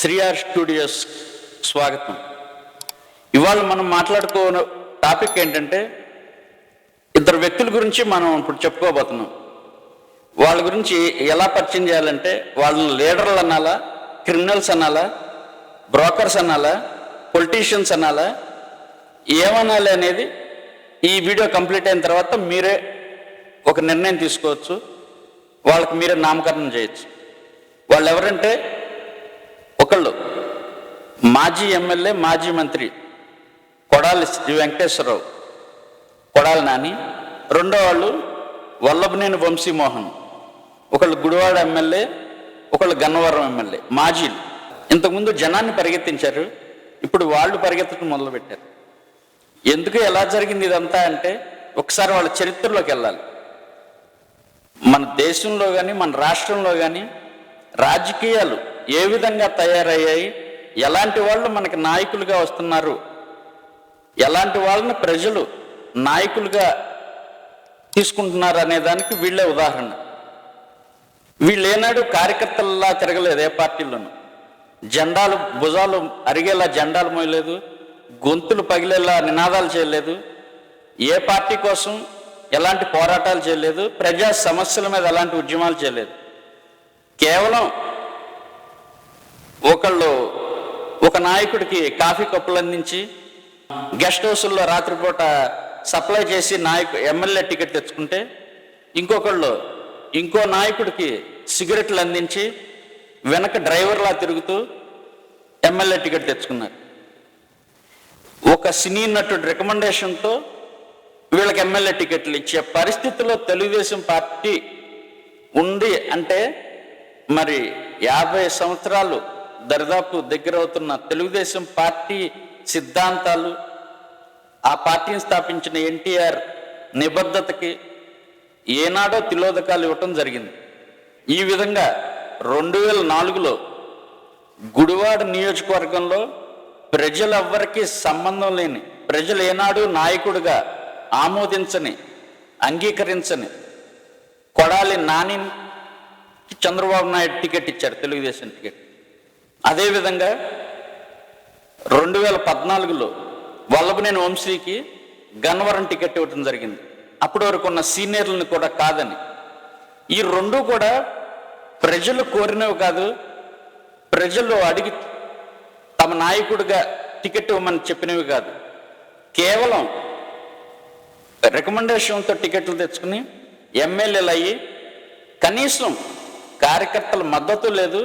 శ్రీఆర్ studios స్వాగతం. ఇవాళ మనం మాట్లాడుకో టాపిక్ ఏంటంటే ఇద్దరు వ్యక్తుల గురించి మనం ఇప్పుడు చెప్పుకోబోతున్నాం. వాళ్ళ గురించి ఎలా పరిచయం చేయాలంటే వాళ్ళని లీడర్లు అనాలా, క్రిమినల్స్ అనాలా, బ్రోకర్స్ అనాలా, పొలిటీషియన్స్ అనాలా, ఏమనాలి అనేది ఈ వీడియో కంప్లీట్ అయిన తర్వాత మీరే ఒక నిర్ణయం తీసుకోవచ్చు. వాళ్ళకి మీరే నామకరణం చేయొచ్చు. వాళ్ళు ఎవరంటే ఒకళ్ళు మాజీ ఎమ్మెల్యే, మాజీ మంత్రి కొడాలి వెంకటేశ్వరరావు, కొడాలి నాని. రెండో వాళ్ళు వల్లభనేని వంశీమోహన్. ఒకళ్ళు గుడివాడ ఎమ్మెల్యే, ఒకళ్ళు గన్నవరం ఎమ్మెల్యే, మాజీలు. ఇంతకుముందు జనాన్ని పరిగెత్తించారు, ఇప్పుడు వాళ్ళు పరిగెత్తడం మొదలుపెట్టారు. ఎందుకు ఎలా జరిగింది ఇదంతా అంటే ఒకసారి వాళ్ళ చరిత్రలోకి వెళ్ళాలి. మన దేశంలో కానీ మన రాష్ట్రంలో కానీ రాజకీయాలు ఏ విధంగా తయారయ్యాయి, ఎలాంటి వాళ్ళు మనకి నాయకులుగా వస్తున్నారు, ఎలాంటి వాళ్ళని ప్రజలు నాయకులుగా తీసుకుంటున్నారు అనే దానికి వీళ్ళే ఉదాహరణ. వీళ్ళు ఏనాడు కార్యకర్తలలా తిరగలేదు, ఏ పార్టీలోనూ. జెండాలు భుజాలు అరిగేలా జెండాలు మోయలేదు, గొంతులు పగిలేలా నినాదాలు చేయలేదు, ఏ పార్టీ కోసం ఎలాంటి పోరాటాలు చేయలేదు, ప్రజా సమస్యల మీద ఎలాంటి ఉద్యమాలు చేయలేదు. కేవలం ఒక నాయకుడికి కాఫీ కప్పులు అందించి గెస్ట్ హౌస్ల్లో రాత్రిపూట సప్లై చేసి ఎమ్మెల్యే టికెట్ తెచ్చుకుంటే, ఇంకో నాయకుడికి సిగరెట్లు అందించి వెనక డ్రైవర్లా తిరుగుతూ ఎమ్మెల్యే టికెట్ తెచ్చుకున్నారు. ఒక సినీ నటుడి రికమెండేషన్తో వీళ్ళకి ఎమ్మెల్యే టికెట్లు ఇచ్చే పరిస్థితిలో తెలుగుదేశం పార్టీ ఉంది అంటే, మరి 50 సంవత్సరాలు దరిదాపు దగ్గర అవుతున్న తెలుగుదేశం పార్టీ సిద్ధాంతాలు, ఆ పార్టీని స్థాపించిన ఎన్టీఆర్ నిబద్ధతకి ఏనాడో తిలోదకాలు ఇవ్వటం జరిగింది. ఈ విధంగా 2004లో గుడివాడ నియోజకవర్గంలో ప్రజలెవ్వరికీ సంబంధం లేని, ప్రజలు ఏనాడు నాయకుడిగా ఆమోదించని, అంగీకరించని కొడాలి నాని చంద్రబాబు నాయుడు టికెట్ ఇచ్చారు, తెలుగుదేశం టికెట్. అదేవిధంగా 2014లో వల్లభనేని వంశీకి గన్నవరం టికెట్ ఇవ్వడం జరిగింది, అప్పటి వరకు ఉన్న సీనియర్లను కూడా కాదని. ఈ రెండు కూడా ప్రజలు కోరినవి కాదు, ప్రజలు అడిగి తమ నాయకుడిగా టికెట్ ఇవ్వమని చెప్పినవి కాదు. కేవలం రికమెండేషన్తో టికెట్లు తెచ్చుకుని ఎమ్మెల్యేలు అయ్యి కనీసం కార్యకర్తల మద్దతు లేదు,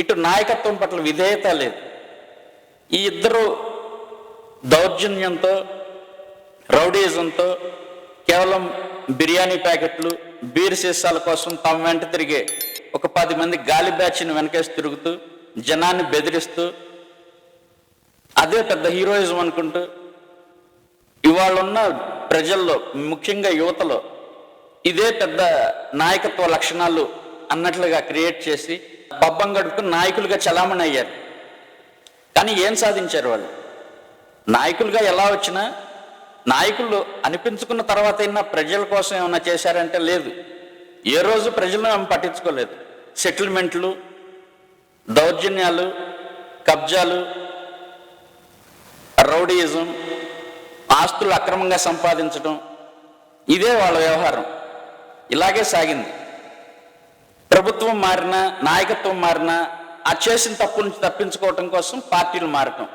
ఇటు నాయకత్వం పట్ల విధేయత లేదు. ఈ ఇద్దరు దౌర్జన్యంతో, రౌడీజంతో, కేవలం బిర్యానీ ప్యాకెట్లు, బీర్ సీసాల కోసం తమ వెంట తిరిగే ఒక 10 మంది గాలి బ్యాచ్ని వెనకేసి తిరుగుతూ జనాన్ని బెదిరిస్తూ అదే పెద్ద హీరోయిజం అనుకుంటూ ఇవాళ ఉన్న ప్రజల్లో, ముఖ్యంగా యువతలో ఇదే పెద్ద నాయకత్వ లక్షణాలు అన్నట్లుగా క్రియేట్ చేసి పబ్బం గడుపుకుని నాయకులుగా చలామణి అయ్యారు. కానీ ఏం సాధించారు వాళ్ళు? నాయకులుగా ఎలా వచ్చినా, నాయకులు అనిపించుకున్న తర్వాత అయినా ప్రజల కోసం ఏమన్నా చేశారంటే లేదు. ఏ రోజు ప్రజలను ఏమి పట్టించుకోలేదు. సెటిల్మెంట్లు, దౌర్జన్యాలు, కబ్జాలు, రౌడీయిజం, ఆస్తులు అక్రమంగా సంపాదించడం, ఇదే వాళ్ళ వ్యవహారం. ఇలాగే సాగింది. ప్రభుత్వం మారినా, నాయకత్వం మారినా ఆ చేసిన తప్పు నుంచి తప్పించుకోవటం కోసం పార్టీలు మారటం.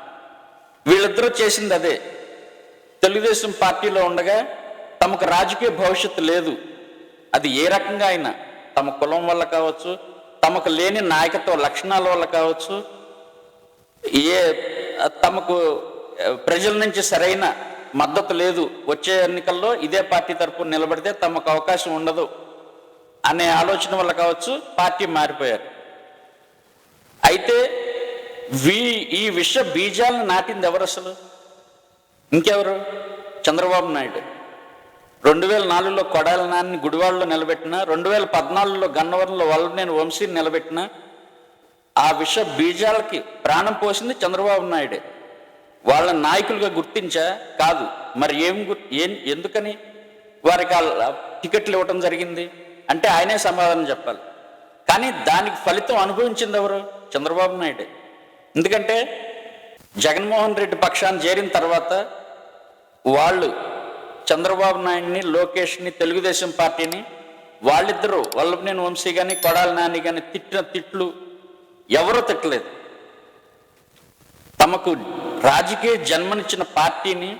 వీళ్ళిద్దరూ చేసింది అదే. తెలుగుదేశం పార్టీలో ఉండగా తమకు రాజకీయ భవిష్యత్తు లేదు. అది ఏ రకంగా అయినా, తమ కులం వల్ల కావచ్చు, తమకు లేని నాయకత్వ లక్షణాల వల్ల కావచ్చు, తమకు ప్రజల నుంచి సరైన మద్దతు లేదు, వచ్చే ఎన్నికల్లో ఇదే పార్టీ తరపున నిలబడితే తమకు అవకాశం ఉండదు అనే ఆలోచన వల్ల కావచ్చు పార్టీ మారిపోయారు. అయితే ఈ విష బీజాలను నాటింది ఎవరు అసలు? ఇంకెవరు? చంద్రబాబు నాయుడు. 2004లో కొడాలి నాని గుడివాడలో నిలబెట్టిన, 2014లో గన్నవరంలో వల్లభనేని వంశీని నిలబెట్టిన ఆ విష బీజాలకి ప్రాణం పోసింది చంద్రబాబు నాయుడే. వాళ్ళ నాయకులుగా గుర్తించా? కాదు. మరి ఎందుకని వారికి టికెట్లు ఇవ్వటం జరిగింది అంటే ఆయనే సమాధానం చెప్పాలి. కానీ దానికి ఫలితం అనుభవించింది ఎవరు? చంద్రబాబు నాయుడే. ఎందుకంటే జగన్మోహన్ రెడ్డి పక్షాన్ని చేరిన తర్వాత వాళ్ళు చంద్రబాబు నాయుడిని, లోకేష్ని, తెలుగుదేశం పార్టీని వాళ్ళిద్దరూ వల్లభనేని వంశీ కానీ కొడాలి నాని కానీ తిట్టిన తిట్లు ఎవరూ తిట్టలేదు. తమకు రాజకీయ జన్మనిచ్చిన పార్టీని,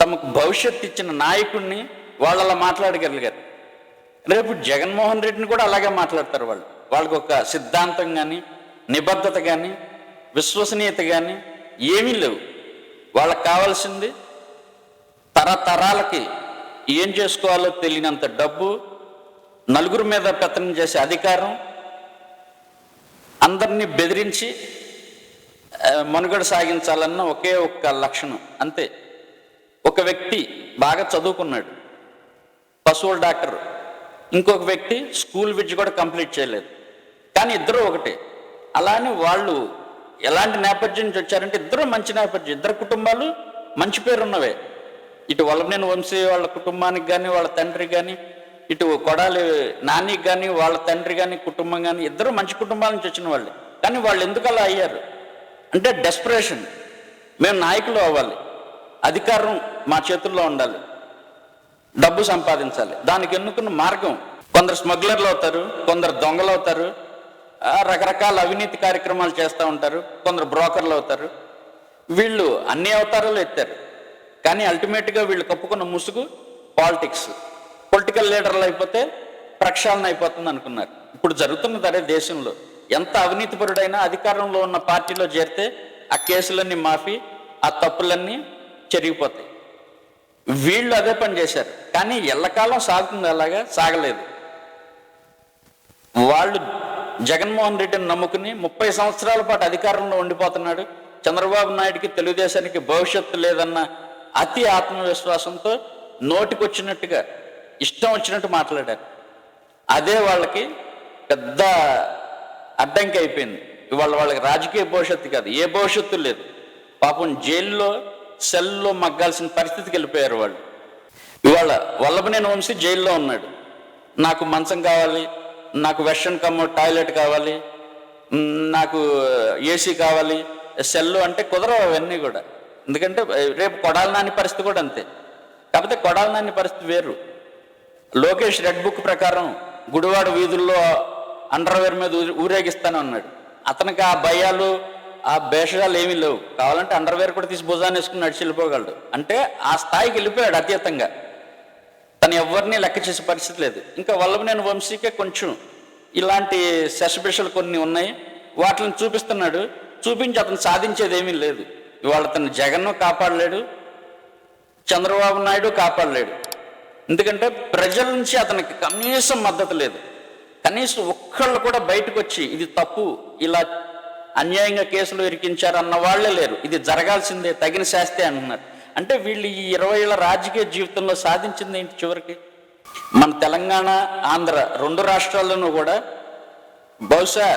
తమకు భవిష్యత్తు ఇచ్చిన నాయకుడిని వాళ్ళు అలా మాట్లాడగలిగారు. రేపు జగన్మోహన్ రెడ్డిని కూడా అలాగే మాట్లాడతారు. వాళ్ళకి ఒక సిద్ధాంతం కానీ, నిబద్ధత కానీ, విశ్వసనీయత కానీ ఏమీ లేవు. వాళ్ళకి కావాల్సింది తరతరాలకి ఏం చేసుకోవాలో తెలియనంత డబ్బు, నలుగురి మీద పెత్తనం చేసే అధికారం, అందరినీ బెదిరించి మనుగడ సాగించాలన్న ఒకే ఒక్క లక్షణం అంతే. ఒక వ్యక్తి బాగా చదువుకున్నాడు, పశువుల డాక్టర్. ఇంకొక వ్యక్తి స్కూల్ విద్య కూడా కంప్లీట్ చేయలేదు. కానీ ఇద్దరు ఒకటే. అలానే వాళ్ళు ఎలాంటి నేపథ్యం నుంచి వచ్చారంటే ఇద్దరు మంచి నేపథ్యం, ఇద్దరు కుటుంబాలు మంచి పేరున్నవే. ఇటు వల్లభనేని వంశీ వాళ్ళ కుటుంబానికి కానీ, వాళ్ళ తండ్రి కానీ, ఇటు కొడాలి నానికి కానీ, వాళ్ళ తండ్రి కానీ, కుటుంబం కానీ ఇద్దరు మంచి కుటుంబాల నుంచి వచ్చిన వాళ్ళే. కానీ వాళ్ళు ఎందుకు అలా అయ్యారు అంటే డెస్పరేషన్. మేము నాయకులు అవ్వాలి, అధికారం మా చేతుల్లో ఉండాలి, డబ్బు సంపాదించాలి. దానికి ఎన్నుకున్న మార్గం కొందరు స్మగ్లర్లు అవుతారు, కొందరు దొంగలు అవుతారు, రకరకాల అవినీతి కార్యక్రమాలు చేస్తూ ఉంటారు, కొందరు బ్రోకర్లు అవుతారు. వీళ్ళు అన్ని అవతారాలు ఎత్తారు. కానీ అల్టిమేట్గా వీళ్ళు కప్పుకున్న ముసుగు పాలిటిక్స్. పొలిటికల్ లీడర్లు అయిపోతే ప్రక్షాళన అయిపోతుంది అనుకున్నారు. ఇప్పుడు జరుగుతున్నది అదే. దేశంలో ఎంత అవినీతిపరుడైనా అధికారంలో ఉన్న పార్టీలో చేరితే ఆ కేసులన్నీ మాఫీ, ఆ తప్పులన్నీ చెరిగిపోతాయి. వీళ్ళు అదే పని చేశారు. కానీ ఎల్లకాలం సాగుతుంది, అలాగా సాగలేదు. వాళ్ళు జగన్మోహన్ రెడ్డిని నమ్ముకుని 30 సంవత్సరాల పాటు అధికారంలో ఉండిపోతున్నాడు. చంద్రబాబు నాయుడికి, తెలుగుదేశానికి భవిష్యత్తు లేదన్న అతి ఆత్మవిశ్వాసంతో నోటికొచ్చినట్టుగా ఇష్టం వచ్చినట్టు మాట్లాడారు. అదే వాళ్ళకి పెద్ద అడ్డంకి అయిపోయింది. ఇవాళ వాళ్ళకి రాజకీయ భవిష్యత్తు కాదు, ఏ భవిష్యత్తు లేదు. పాపం జైల్లో సెల్లో మగ్గాల్సిన పరిస్థితికి వెళ్ళిపోయారు వాళ్ళు. ఇవాళ వల్లభనేని వంశీ జైల్లో ఉన్నాడు. నాకు మంచం కావాలి, నాకు వెస్ట్రన్ కమోడ్ టాయిలెట్ కావాలి, నాకు ఏసీ కావాలి, సెల్లు అంటే కుదరవు అవన్నీ కూడా. ఎందుకంటే రేపు కొడాలి నాని పరిస్థితి కూడా అంతే. కాకపోతే కొడాలి నాని పరిస్థితి వేరు. లోకేష్ రెడ్ బుక్ ప్రకారం గుడివాడ వీధుల్లో అండర్వేర్ మీద ఊరేగిస్తాను అన్నాడు. అతనికి ఆ భయాలు, ఆ భేషాలు ఏమీ లేవు. కావాలంటే అండర్వేర్ కూడా తీసి భుజాన్ని వేసుకుని నడిచి వెళ్ళిపోగలడు. అంటే ఆ స్థాయికి వెళ్ళిపోయాడు అతీతంగా. తను ఎవరిని లెక్క చేసే పరిస్థితి లేదు. ఇంకా వల్లభనేని వంశీకే కొంచెం ఇలాంటి సెషబిషలు కొన్ని ఉన్నాయి, వాటిని చూపిస్తున్నాడు. చూపించి అతను సాధించేది ఏమీ లేదు. ఇవాళ అతను జగన్ను కాపాడలేడు, చంద్రబాబు నాయుడు కాపాడలేడు. ఎందుకంటే ప్రజల నుంచి అతనికి కనీసం మద్దతు లేదు. కనీసం ఒక్కళ్ళు కూడా బయటకు వచ్చి ఇది తప్పు, ఇలా అన్యాయంగా కేసులు ఇరికించారు అన్న వాళ్ళే లేరు. ఇది జరగాల్సిందే, తగిన శాస్తే అంటున్నారు. అంటే వీళ్ళు ఈ 20 ఏళ్ల రాజకీయ జీవితంలో సాధించింది ఏంటి చివరికి? మన తెలంగాణ, ఆంధ్ర 2 రాష్ట్రాల్లోనూ కూడా బహుశా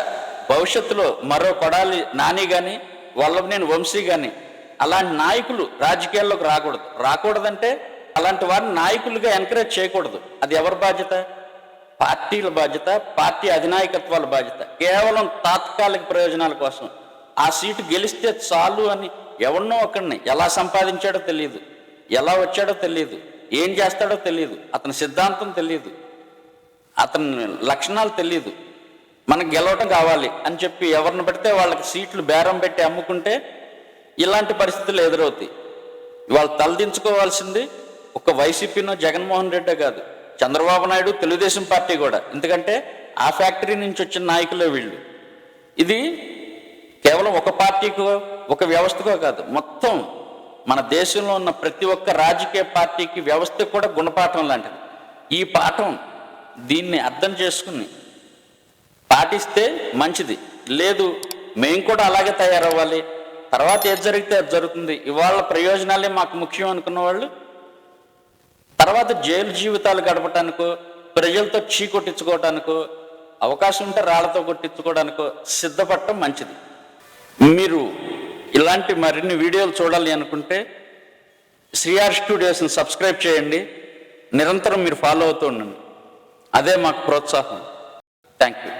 భవిష్యత్తులో మరో కొడాలి నాని కానీ, వల్లభనేని వంశీ కానీ అలాంటి నాయకులు రాజకీయాల్లోకి రాకూడదంటే అలాంటి వారిని నాయకులుగా ఎంకరేజ్ చేయకూడదు. అది ఎవరి బాధ్యత? పార్టీల బాధ్యత, పార్టీ అధినాయకత్వాల బాధ్యత. కేవలం తాత్కాలిక ప్రయోజనాల కోసం ఆ సీటు గెలిస్తే చాలు అని ఎవరినో ఒకరిని ఎలా సంపాదించాడో తెలియదు, ఎలా వచ్చాడో తెలియదు, ఏం చేస్తాడో తెలియదు, అతని సిద్ధాంతం తెలియదు, అతని లక్షణాలు తెలియదు. మనకు గెలవటం కావాలి అని చెప్పి ఎవరిని పెడితే వాళ్ళకి సీట్లు బేరం పెట్టి అమ్ముకుంటే ఇలాంటి పరిస్థితులు ఎదురవుతాయి. వాళ్ళు తలదించుకోవాల్సింది ఒక వైసీపీనో జగన్మోహన్ రెడ్డే కాదు, చంద్రబాబు నాయుడు, తెలుగుదేశం పార్టీ కూడా. ఎందుకంటే ఆ ఫ్యాక్టరీ నుంచి వచ్చిన నాయకులే వీళ్ళు. ఇది కేవలం ఒక పార్టీకో ఒక వ్యవస్థకో కాదు, మొత్తం మన దేశంలో ఉన్న ప్రతి ఒక్క రాజకీయ పార్టీకి, వ్యవస్థకు కూడా గుణపాఠం లాంటిది. ఈ పాఠం దీన్ని అర్థం చేసుకుని పాటిస్తే మంచిది. లేదు మేము కూడా అలాగే తయారవ్వాలి, తర్వాత ఏది జరిగితే అది జరుగుతుంది, ఇవాళ ప్రయోజనాలే మాకు ముఖ్యం అనుకున్న వాళ్ళు తర్వాత జైలు జీవితాలు గడపటానికో, ప్రజలతో చీకొట్టించుకోవటానికో, అవకాశం ఉంటే రాళ్లతో కొట్టించుకోవడానికో సిద్ధపడటం మంచిది. మీరు ఇలాంటి మరిన్ని వీడియోలు చూడాలి అనుకుంటే శ్రీఆర్ స్టూడియోస్ని సబ్స్క్రైబ్ చేయండి. నిరంతరం మీరు ఫాలో అవుతూ ఉండండి. అదే మాకు ప్రోత్సాహం. Thank you.